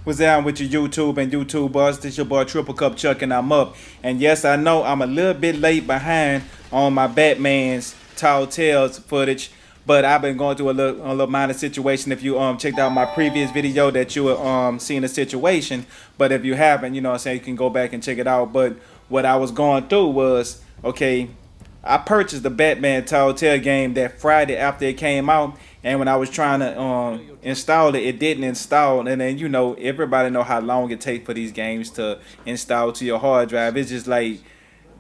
What's down with your YouTube and YouTube buzz? This your boy Triple Cup Chuck and I'm up. And yes, I know I'm a little bit late behind on my Batman's Telltale's footage, but I've been going through a little minor situation. If you checked out my previous video, that you seen the situation, but if you haven't, you know what I'm saying, you can go back and check it out. But what I was going through was, okay, I purchased the Batman Telltale game that Friday after it came out, and when I was trying to install it, it didn't install. And then everybody know how long it takes for these games to install to your hard drive. It's just like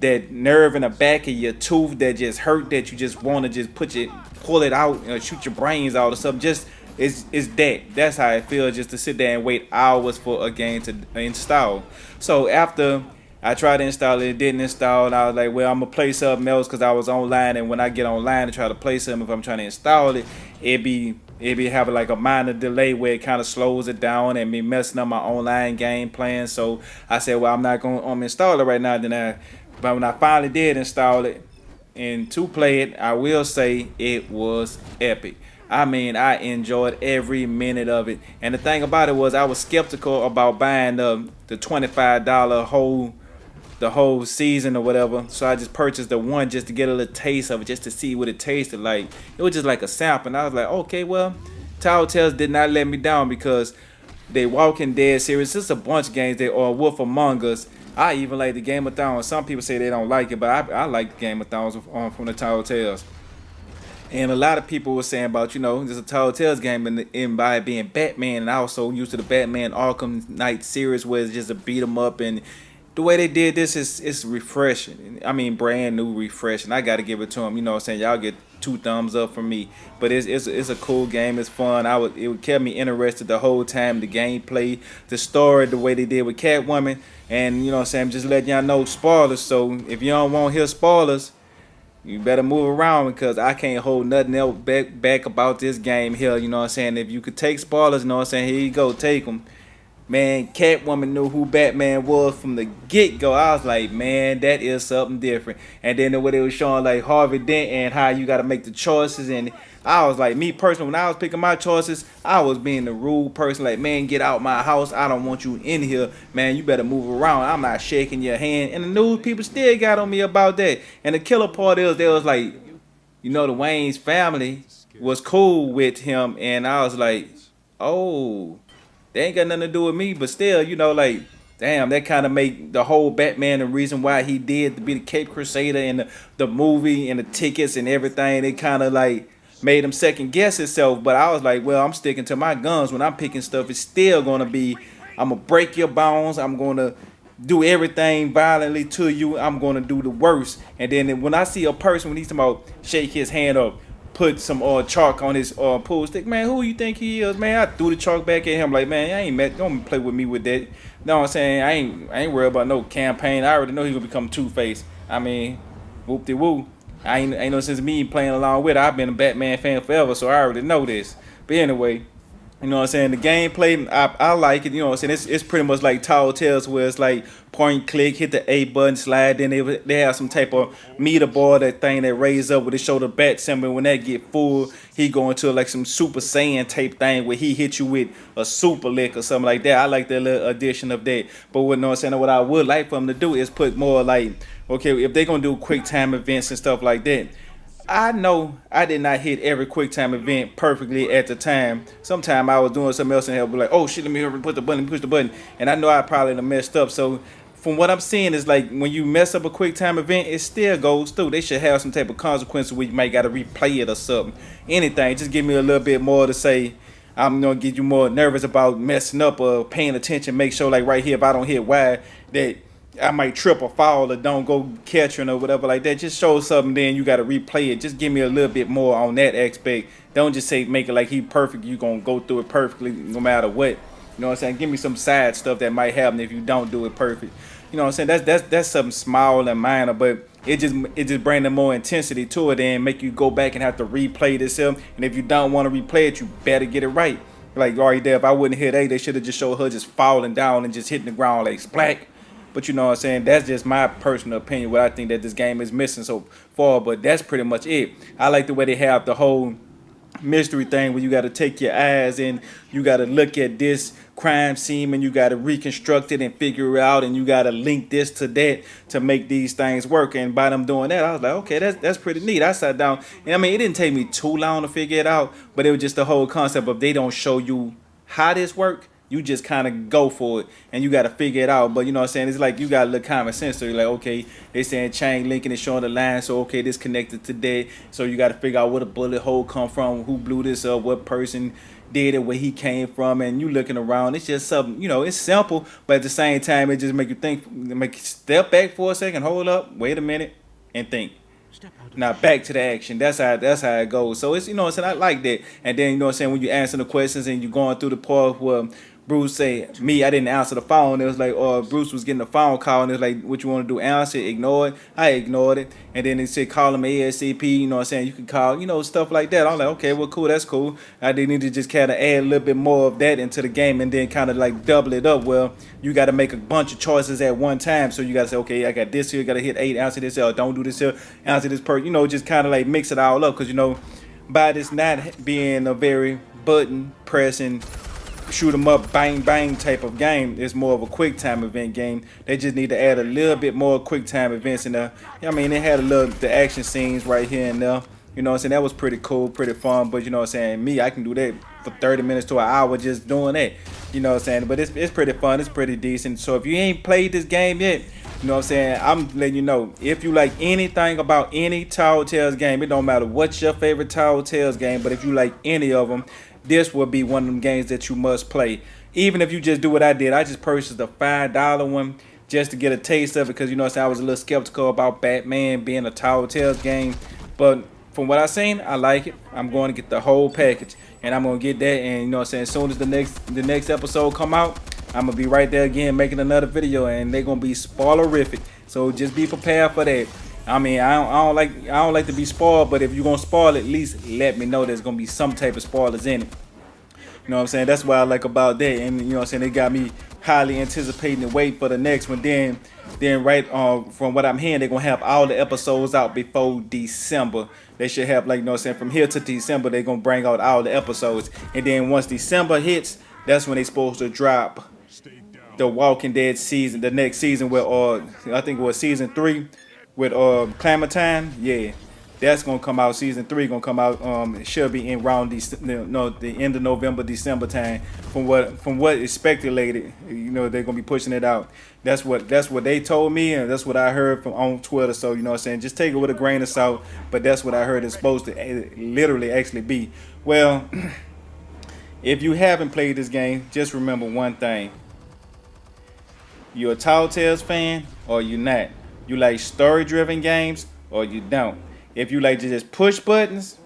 that nerve in the back of your tooth that just hurt, that you just want to just pull it out, shoot your brains out or something. Just it's that. That's how it feels just to sit there and wait hours for a game to install. So after I tried to install it, it didn't install, and I was like, well, I'm gonna play something else because I was online, and when I get online to try to play something, if I'm trying to install it, it be having like a minor delay where it kind of slows it down and me messing up my online game plan. So I said, well, I'm not gonna install it right now. But when I finally did install it and to play it, I will say it was epic. I mean, I enjoyed every minute of it. And the thing about it was, I was skeptical about buying the $25 whole season or whatever. So I just purchased the one just to get a little taste of it, just to see what it tasted like. It was just like a sample, and I was like, okay, well, Telltale did not let me down because they Walking Dead series, just a bunch of games. They are Wolf Among Us. I even like the Game of Thrones. Some people say they don't like it, but I like Game of Thrones from the Telltales. And a lot of people were saying about, this is a Telltale's game, and by it being Batman, and also used to the Batman Arkham Knight series where it's just a beat 'em up, and the way they did this is refreshing. I mean, brand new refreshing. I got to give it to them. You know what I'm saying? Y'all get 2 thumbs up from me. But it's a cool game. It's fun. It kept me interested the whole time. The gameplay, the story, the way they did with Catwoman, and you know what I'm saying. I'm just letting y'all know spoilers. So if you don't want to hear spoilers, you better move around because I can't hold nothing else back about this game here. You know what I'm saying? If you could take spoilers, you know what I'm saying, here you go, take them. Man, Catwoman knew who Batman was from the get-go. I was like, man, that is something different. And then the way they was showing like Harvey Dent and how you got to make the choices. And I was like, me personally, when I was picking my choices, I was being the rude person. Like, man, get out my house. I don't want you in here. Man, you better move around. I'm not shaking your hand. And the news people still got on me about that. And the killer part is, they was like, the Wayne's family was cool with him. And I was like, oh, they ain't got nothing to do with me, but still, like, damn, that kind of make the whole Batman the reason why he did to be the Cape Crusader and the movie and the tickets and everything. It kind of like made him second guess himself. But I was like, well, I'm sticking to my guns when I'm picking stuff. It's still gonna be, I'm gonna break your bones. I'm gonna do everything violently to you. I'm gonna do the worst. And then when I see a person, when he's talking about shake his hand up, put some chalk on his pool stick, man, who you think he is, man? I threw the chalk back at him like, man, I ain't met, don't play with me with that. Know what I'm saying? I ain't worried about no campaign. I already know he gonna become Two-Face. I mean, whoop-de-woo. I ain't no sense of me playing along with it. I've been a Batman fan forever, so I already know this. But anyway, you know what I'm saying? The gameplay, I like it. You know what I'm saying? It's pretty much like Tall Tales, where it's like point, click, hit the A button, slide. Then they have some type of meter board, that thing that raise up where they show the bat symbol. When that get full, he go into like some Super Saiyan type thing where he hit you with a super lick or something like that. I like that little addition of that. But what, you know what I'm saying, what I would like for them to do is put more like, okay, if they're gonna do quick time events and stuff like that. I know I did not hit every quick time event perfectly at the time. Sometime I was doing something else and I'll be like, oh shit, let me hurry and put the button, push the button. And I know I probably done messed up. So from what I'm seeing is like when you mess up a quick time event, it still goes through. They should have some type of consequences where you might gotta replay it or something. Anything. Just give me a little bit more to say. I'm gonna get you more nervous about messing up or paying attention. Make sure like right here, if I don't hit Y, that I might trip or fall or don't go catching or whatever like that. Just show something, then you got to replay it. Just give me a little bit more on that aspect. Don't just say make it like he perfect. You gonna go through it perfectly no matter what. You know what I'm saying? Give me some side stuff that might happen if you don't do it perfect. You know what I'm saying? That's something small and minor, but it just bring the more intensity to it and make you go back and have to replay this film. And if you don't want to replay it, you better get it right. Like right there, if I wouldn't hit A, they should have just showed her just falling down and just hitting the ground like splack. But you know what I'm saying? That's just my personal opinion, what I think that this game is missing so far. But that's pretty much it. I like the way they have the whole mystery thing where you got to take your eyes and you got to look at this crime scene and you got to reconstruct it and figure it out and you got to link this to that to make these things work. And by them doing that, I was like, okay, that's pretty neat. I sat down and I mean, it didn't take me too long to figure it out, but it was just the whole concept of they don't show you how this work. You just kind of go for it and you got to figure it out. But you know what I'm saying? It's like you got to look common sense. So you're like, okay, they saying chain linking and showing the line. So, okay, this connected to that. So you got to figure out where the bullet hole come from, who blew this up, what person did it, where he came from. And you looking around. It's just something, you know, it's simple. But at the same time, it just make you think, make you step back for a second, hold up, wait a minute, and think. Now back to the action. That's how it goes. So it's, you know what I'm saying, I like that. And then, you know what I'm saying, when you answer the questions and you going through the part where Bruce say, me, I didn't answer the phone. It was like, Bruce was getting a phone call and it was like, what you want to do? Answer it, ignore it. I ignored it. And then they said, call him ASAP. You know what I'm saying? You can call, you know, stuff like that. I'm like, okay, well, cool. That's cool. I did need to just kind of add a little bit more of that into the game and then kind of like double it up. Well, you got to make a bunch of choices at one time. So you got to say, okay, I got this here. Got to hit 8, answer this here. Don't do this here. Answer this person. You know, just kind of like mix it all up. Because, you know, by this not being a very button pressing shoot 'em up, bang bang type of game. It's more of a quick time event game. They just need to add a little bit more quick time events in there. I mean, they had a little the action scenes right here and there. You know what I'm saying? That was pretty cool, pretty fun. But you know what I'm saying? Me, I can do that for 30 minutes to an hour just doing that. You know what I'm saying? But it's pretty fun. It's pretty decent. So if you ain't played this game yet, you know what I'm saying? I'm letting you know. If you like anything about any Telltale game, it don't matter what's your favorite Telltale game, but if you like any of them, this will be one of them games that you must play. Even if you just do what I did, I just purchased a $5 one just to get a taste of it because, you know what I'm saying, I was a little skeptical about Batman being a Telltale game. But from what I've seen, I like it. I'm going to get the whole package. And I'm going to get that. And, you know what I'm saying, as soon as the next episode come out, I'm going to be right there again making another video. And they're going to be spoilerific. So just be prepared for that. I mean, I don't like to be spoiled, but if you're gonna spoil it, at least let me know there's gonna be some type of spoilers in it. You know what I'm saying? That's what I like about that. And you know what I'm saying, they got me highly anticipating and waiting for the next one. Then right from what I'm hearing, they're gonna have all the episodes out before December. They should have, like, you know what I'm saying, from here to December, they're gonna bring out all the episodes. And then once December hits, that's when they're supposed to drop the Walking Dead season, the next season with I think it was season 3. With Clementine, yeah, that's gonna come out. Season 3 gonna come out. It should be in around the end of November, December time. From what is speculated, you know, they're gonna be pushing it out. That's what they told me, and that's what I heard from on Twitter. So you know what I'm saying, just take it with a grain of salt. But that's what I heard it's supposed to literally actually be. Well, if you haven't played this game, just remember one thing: you're a Telltale's fan or you're not. You like story-driven games or you don't. If you like to just push buttons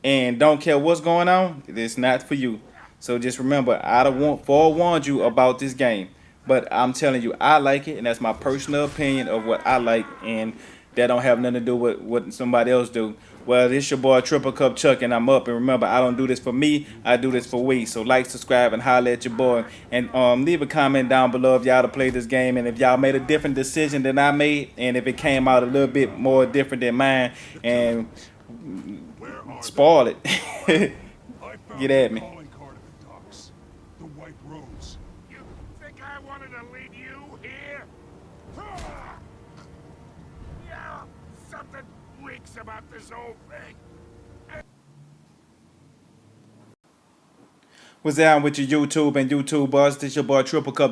and don't care what's going on, it's not for you. So just remember, I don't forewarned you about this game. But I'm telling you, I like it, and that's my personal opinion of what I like, and that don't have nothing to do with what somebody else do. Well, this your boy Triple Cup Chuck, and I'm up. And remember, I don't do this for me, I do this for we. So like, subscribe, and holler at your boy. And leave a comment down below if y'all to play this game, and if y'all made a different decision than I made, and if it came out a little bit more different than mine, and spoil it. Get at me. Something reeks about this whole thing. What's down with your YouTube and YouTubers? This your boy Triple Cup